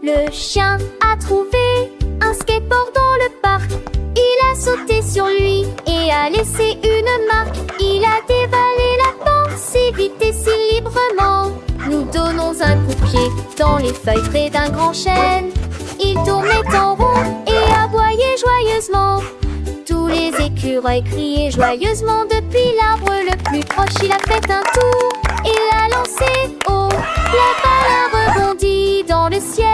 Le chien a trouvé un skateboard dans le parc. Il a sauté sur lui et a laissé une marque. Il a dévalé la pente si vite et si librement. Nous donnons un coup de pied dans les feuilles près d'un grand chêne. Il tournait en rond et aboyait joyeusement. Tous les écureuils criaient joyeusement. Depuis l'arbre le plus proche, il a fait un tour et l'a lancé haut. La balle a rebondi dans le ciel.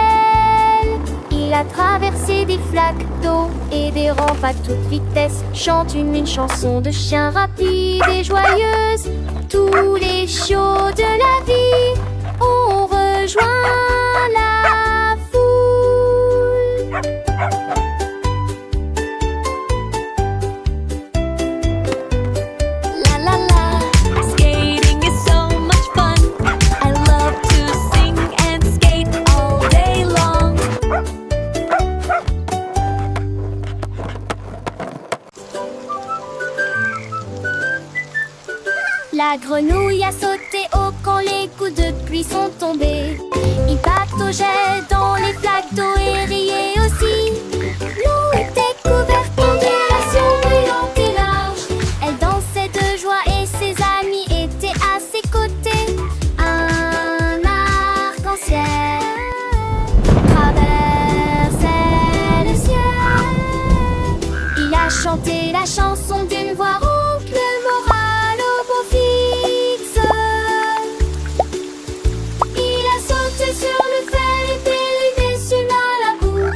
Il a traversé des flaques d'eau et des rampes à toute vitesse. Chante une chanson de chien rapide et joyeuse. Tous les chiots de la vie ont rejoint la foule. La la la, skating is so much fun. I love to sing and skate all day long. La grenouille a sauté haut quand les coups de pluie sont tombés. Il pataugeait dans les flaques d'eau et riait aussi. L'eau était couverte d'ondulations brillantes et larges. Elle dansait de joie et ses amis étaient à ses côtés. Un arc-en-ciel traversait le ciel. Il a chanté la chanson d'une voix rauque, le moral au beau fixe. Il a sauté sur le fer et dérivé sur la boue.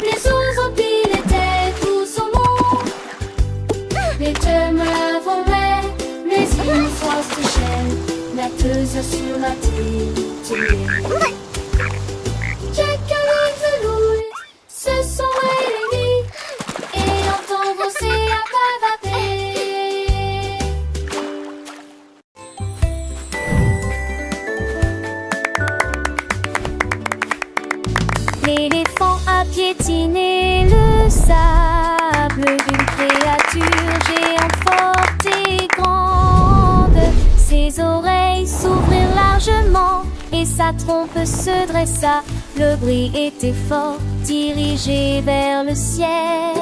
Les oiseaux pilotaient tout son long. Les demeures volaient, les îles se chaînent, natteuses sur la télé. Jack et Louis se sont réunis et l'entend brosser à bavader. L'éléphant a piétiné le sable d'une créature géante forte et grande. Ses oreilles s'ouvrirent largement et sa trompe se dressa. Le bruit était fort, dirigé vers le ciel.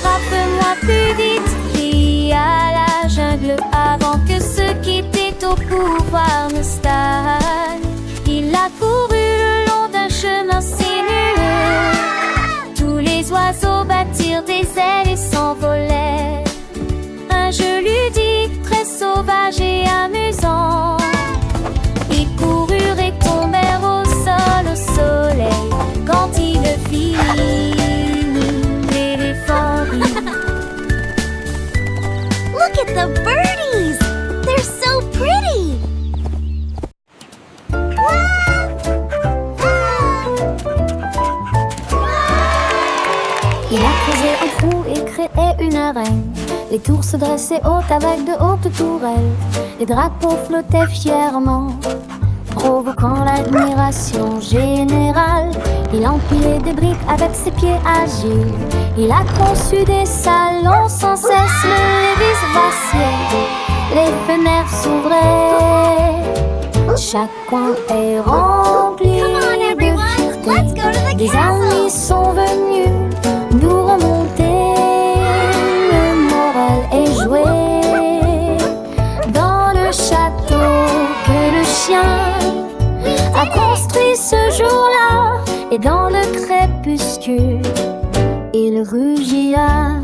Frappe-moi plus vite, cria la jungle, avant que ceux qui étaient au pouvoir ne stagnent. Il a couru le long d'un chemin sinueux. Tous les oiseaux battirent des ailes et s'envolèrent. Un jeu ludique, très sauvage et amusant. Ils coururent et tombèrent au sol, au soleil. Quand il le fit, l'éléphant rit. Look at the birdies! They're so pretty! Il a creusé un trou et créé une arène. Les tours se dressaient hautes avec de hautes tourelles. Les drapeaux flottaient fièrement, provoquant l'admiration générale. Il empilait des briques avec ses pieds agiles. Il a conçu des salons sans cesse. Le vis vacillait, les fenêtres s'ouvraient. Chaque coin est rempli Come on, de everyone, fierté. let's go to the Des castle. amis sont venus nous remonter. Le moral est joué dans le château que le chien a construit ce jour-là. Et dans le crépuscule, il rugira.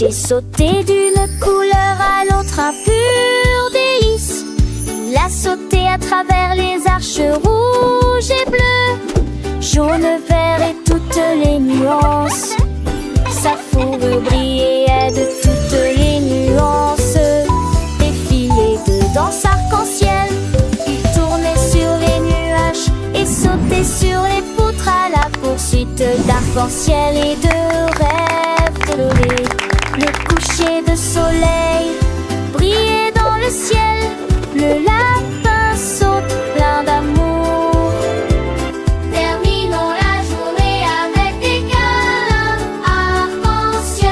coucher sauté d'une couleur à l'autre, un pur délice. Il a sauté à travers les arches rouges et bleues, jaune, vert et toutes les nuances. Sa fourrure brillait de toutes les nuances. Défilé de danse arc-en-ciel, il tournait sur les nuages et sautait sur les poutres à la poursuite d'arc-en-ciel et de rêves colorés. Le coucher de soleil brillait dans le ciel. Le lapin saute plein d'amour. Terminons la journée avec des câlins arc-en-ciel.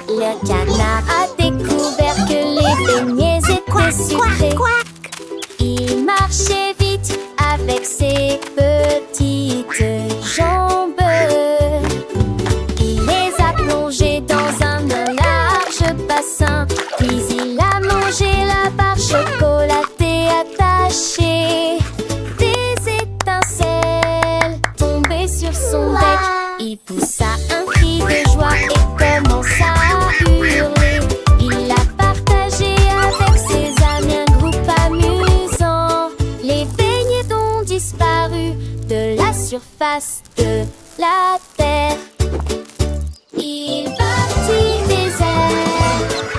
Le canard a découvert que les beignets étaient sucrés. Il marchait vite avec ses petites jambes. Il les a plongés dans un large bassin, puis il a mangé la barre chocolatée attachée. Des étincelles tombaient sur son bec. Il poussa un cri de joie et commença à hurler. Il a partagé avec ses amis un groupe amusant. Les beignets ont disparu de la surface de la terre. Il battit des ailes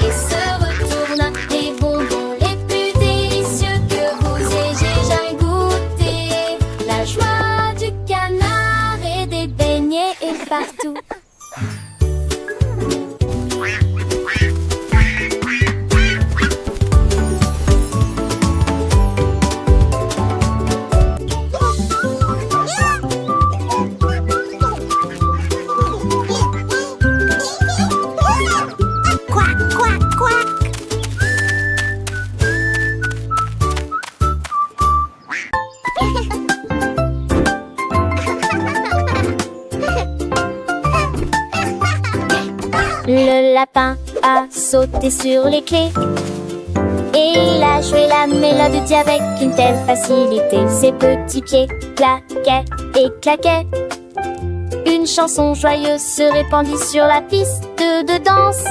et se retourna. Les bonbons les plus délicieux que vous ayez jamais goûté. La joie du canard et des beignets est partout. Le lapin a sauté sur les clés et il a joué la mélodie avec une telle facilité. Ses petits pieds claquaient et claquaient. Une chanson joyeuse se répandit sur la piste de danse.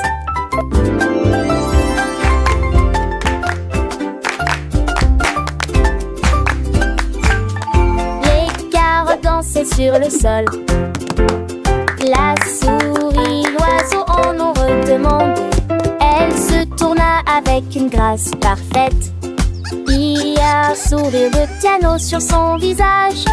Les carottes dansaient sur le sol. La souris, l'oiseau en ont redemandé. Elle se tourna avec une grâce parfaite. Il y a un sourire de piano sur son visage.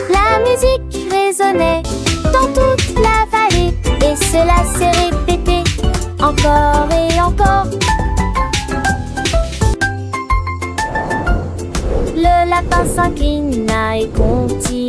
La musique résonnait dans toute la vallée et cela s'est répété encore et encore. Le lapin s'inclina et continua